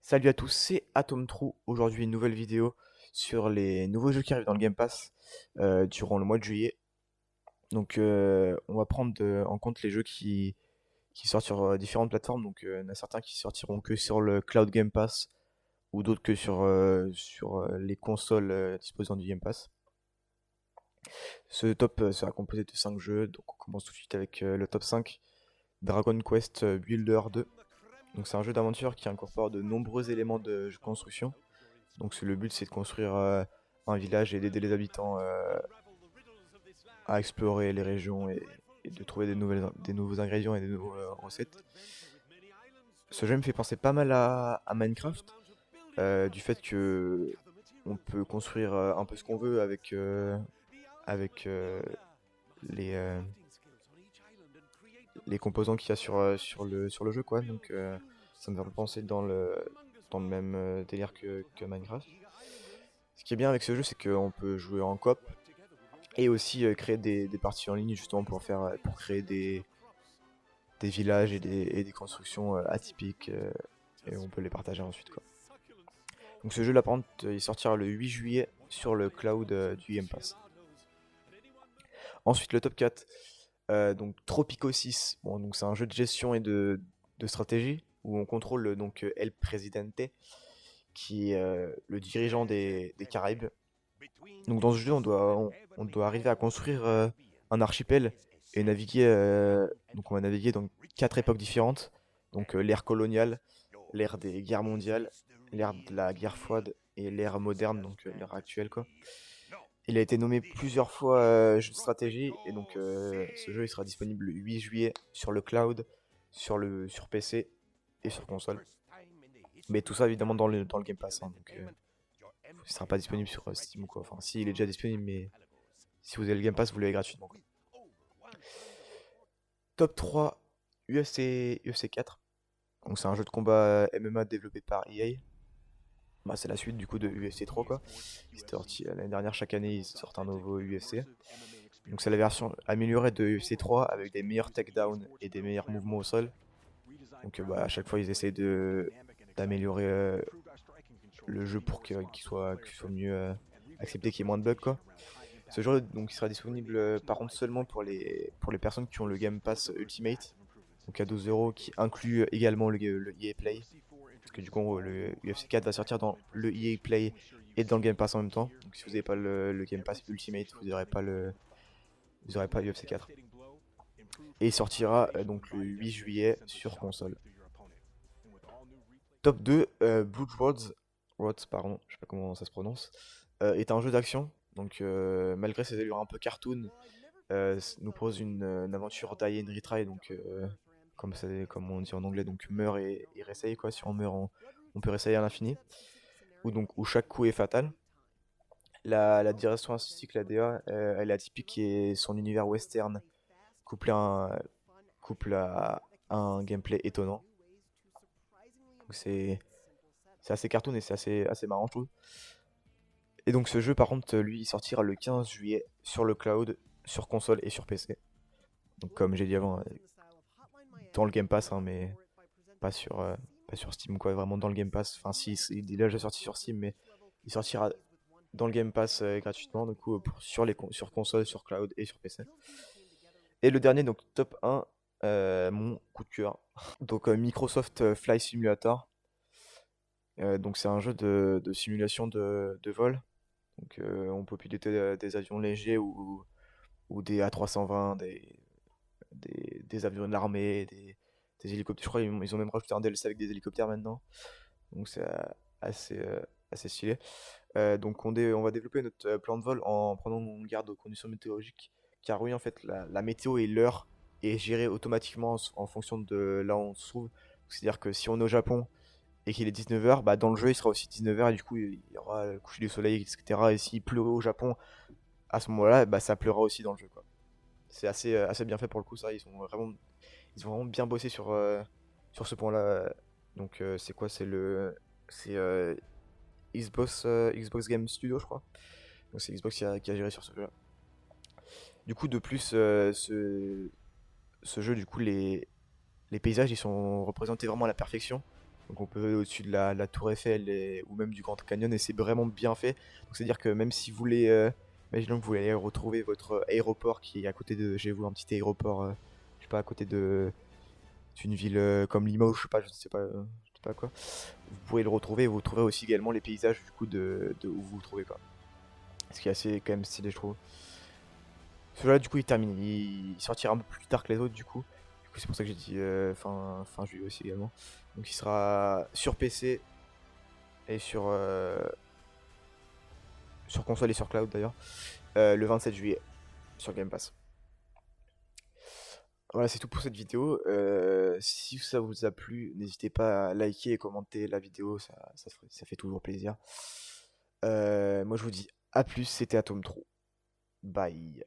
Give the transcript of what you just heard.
Salut à tous, c'est AtomTrue. Aujourd'hui, une nouvelle vidéo sur les nouveaux jeux qui arrivent dans le Game Pass durant le mois de juillet. Donc, on va prendre en compte les jeux qui sortent sur différentes plateformes. Donc, il y en a certains qui sortiront que sur le Cloud Game Pass ou d'autres que sur les consoles disposant du Game Pass. Ce top sera composé de 5 jeux. Donc, on commence tout de suite avec le top 5, Dragon Quest Builder 2. Donc, c'est un jeu d'aventure qui incorpore de nombreux éléments de construction. Donc le but c'est de construire un village et d'aider les habitants à explorer les régions et de trouver des nouveaux ingrédients et des nouvelles recettes. Ce jeu me fait penser pas mal à Minecraft, du fait que on peut construire un peu ce qu'on veut avec les, euh, les composants qu'il y a sur le jeu, quoi. Donc ça me fait penser dans le même délire que Minecraft. Ce qui est bien avec ce jeu, c'est qu'on peut jouer en coop et aussi créer des parties en ligne justement pour créer des villages et des constructions atypiques et on peut les partager ensuite, quoi. Donc ce jeu là par contre il sortira le 8 juillet sur le cloud du Game Pass. Ensuite le top 4, donc Tropico 6. Bon, donc c'est un jeu de gestion et de stratégie où on contrôle donc El Presidente qui est le dirigeant des Caraïbes. Donc dans ce jeu, on doit arriver à construire un archipel et naviguer. Donc on va naviguer dans 4 époques différentes. Donc l'ère coloniale, l'ère des guerres mondiales, l'ère de la guerre froide et l'ère moderne, donc l'ère actuelle, quoi. Il a été nommé plusieurs fois jeu de stratégie et donc ce jeu il sera disponible le 8 juillet sur le cloud, sur PC et sur console. Mais tout ça évidemment dans le Game Pass, hein, donc il sera pas disponible sur Steam ou quoi. Enfin, si, il est déjà disponible, mais si vous avez le Game Pass, vous l'avez gratuitement, quoi. Top 3, UFC 4. Donc c'est un jeu de combat MMA développé par EA. Bah, c'est la suite du coup de UFC 3, quoi. C'était sorti l'année dernière, chaque année ils sortent un nouveau UFC. Donc c'est la version améliorée de UFC 3 avec des meilleurs takedowns et des meilleurs mouvements au sol. Donc bah, à chaque fois ils essayent d'améliorer le jeu pour qu'il soit mieux accepté, qu'il y ait moins de bugs, quoi. Ce jeu donc il sera disponible par contre seulement pour les personnes qui ont le Game Pass Ultimate, donc à 12 € qui inclut également le EA Play. Parce que du coup le UFC 4 va sortir dans le EA Play et dans le Game Pass en même temps. Donc si vous n'avez pas le Game Pass Ultimate, vous n'aurez pas UFC 4. Et il sortira donc le 8 juillet sur console. Top 2, Blue Roads, pardon, je sais pas comment ça se prononce, est un jeu d'action. Donc malgré ses allures un peu cartoon, nous propose une aventure die and retry, donc comme on dit en anglais, donc meurt et réessaye, quoi. Si on meurt, on peut réessayer à l'infini, où chaque coup est fatal. La direction artistique, la DA, elle est atypique et son univers western couplé à un, couple à un gameplay étonnant. Donc c'est assez cartoon et c'est assez marrant, je trouve. Et donc ce jeu, par contre, lui, il sortira le 15 juillet sur le cloud, sur console et sur PC. Donc comme j'ai dit avant, dans le Game Pass, hein, mais pas sur, euh, pas sur Steam, quoi, vraiment dans le Game Pass. Enfin, si, il est déjà sorti sur Steam, mais il sortira dans le Game Pass gratuitement, du coup, sur console, sur cloud et sur PC. Et le dernier, donc top 1, mon coup de cœur. Donc Microsoft Flight Simulator. Donc c'est un jeu de simulation de vol. Donc on peut piloter des avions légers ou des A320, des avions de l'armée, des hélicoptères. Je crois qu'ils ont même rajouté un DLC avec des hélicoptères maintenant. Donc c'est assez, euh, assez stylé. Donc on va développer notre plan de vol en prenant garde aux conditions météorologiques. Car oui, en fait, la météo et l'heure est gérée automatiquement en fonction de là où on se trouve. C'est-à-dire que si on est au Japon et qu'il est 19h, bah dans le jeu il sera aussi 19h et du coup il y aura le coucher du soleil, etc. Et s'il pleut au Japon, à ce moment-là, bah ça pleura aussi dans le jeu, quoi. C'est assez bien fait pour le coup, ça. Ils ont vraiment bien bossé sur ce point-là. Donc c'est quoi? C'est Xbox Game Studio, je crois. Donc c'est Xbox qui a géré sur ce jeu-là. Du coup, de plus, ce jeu, du coup, les paysages, ils sont représentés vraiment à la perfection. Donc on peut aller au-dessus de la Tour Eiffel ou même du Grand Canyon et c'est vraiment bien fait. Donc c'est-à-dire que même si vous voulez, imaginons que vous voulez retrouver votre aéroport qui est à côté de, j'ai vu un petit aéroport, je sais pas, à côté d'une ville comme Limoges, je sais pas quoi. Vous pourrez le retrouver et vous trouverez aussi également les paysages du coup de où vous vous trouvez quoi. Ce qui est assez quand même stylé je trouve. Celui-là du coup il termine, il sortira un peu plus tard que les autres du coup. Du coup c'est pour ça que j'ai dit fin juillet aussi également. Donc il sera sur PC et sur console et sur cloud d'ailleurs, le 27 juillet sur Game Pass. Voilà, c'est tout pour cette vidéo. Si ça vous a plu, n'hésitez pas à liker et commenter la vidéo, ça fait toujours plaisir. Moi je vous dis à plus, c'était Atom Trou. Bye.